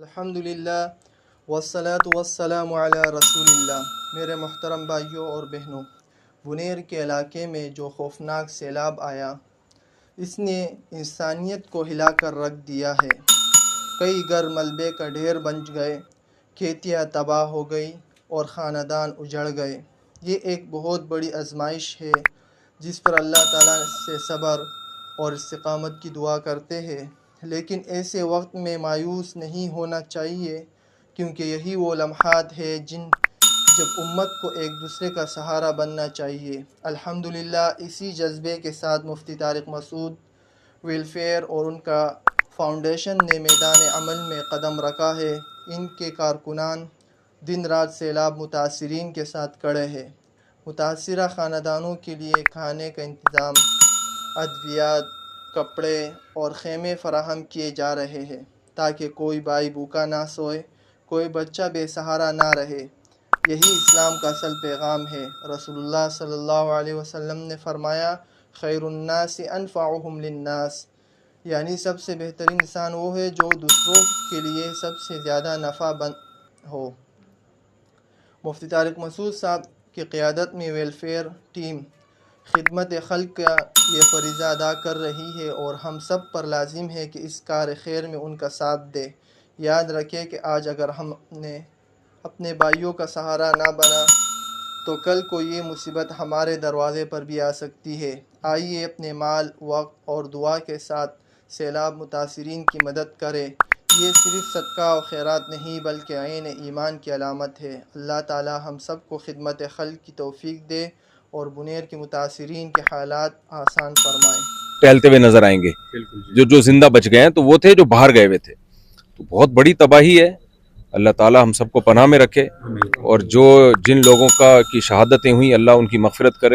الحمدللہ والصلاة والسلام علی رسول اللہ۔ میرے محترم بھائیوں اور بہنوں، بنیر کے علاقے میں جو خوفناک سیلاب آیا، اس نے انسانیت کو ہلا کر رکھ دیا ہے۔ کئی گھر ملبے کا ڈھیر بن گئے، کھیتیاں تباہ ہو گئی اور خاندان اجڑ گئے۔ یہ ایک بہت بڑی آزمائش ہے جس پر اللہ تعالیٰ سے صبر اور استقامت کی دعا کرتے ہیں، لیکن ایسے وقت میں مایوس نہیں ہونا چاہیے، کیونکہ یہی وہ لمحات ہیں جب امت کو ایک دوسرے کا سہارا بننا چاہیے۔ الحمدللہ اسی جذبے کے ساتھ مفتی طارق مسعود ویلفیئر اور ان کا فاؤنڈیشن نے میدان عمل میں قدم رکھا ہے۔ ان کے کارکنان دن رات سیلاب متاثرین کے ساتھ کھڑے ہیں۔ متاثرہ خاندانوں کے لیے کھانے کا انتظام، ادویات، کپڑے اور خیمے فراہم کیے جا رہے ہیں تاکہ کوئی بھائی بھوکا نہ سوئے، کوئی بچہ بے سہارا نہ رہے۔ یہی اسلام کا اصل پیغام ہے۔ رسول اللہ صلی اللہ علیہ وسلم نے فرمایا، خیر الناس انفعهم للناس، یعنی سب سے بہترین انسان وہ ہے جو دوسروں کے لیے سب سے زیادہ نفع بند ہو۔ مفتی طارق مسعود صاحب کی قیادت میں ویلفیئر ٹیم خدمت خلق کا یہ فریضہ ادا کر رہی ہے اور ہم سب پر لازم ہے کہ اس کار خیر میں ان کا ساتھ دے۔ یاد رکھیں کہ آج اگر ہم نے اپنے بھائیوں کا سہارا نہ بنا تو کل کو یہ مصیبت ہمارے دروازے پر بھی آ سکتی ہے۔ آئیے اپنے مال، وقت اور دعا کے ساتھ سیلاب متاثرین کی مدد کریں۔ یہ صرف صدقہ و خیرات نہیں بلکہ عین ایمان کی علامت ہے۔ اللہ تعالی ہم سب کو خدمت خلق کی توفیق دے اور بنیر کے متاثرین کے حالات آسان فرمائے۔ ٹہلتے ہوئے نظر آئیں گے، جو زندہ بچ گئے ہیں تو وہ تھے جو باہر گئے ہوئے تھے۔ تو بہت بڑی تباہی ہے۔ اللہ تعالی ہم سب کو پناہ میں رکھے اور جن لوگوں کی شہادتیں ہوئیں اللہ ان کی مغفرت کرے۔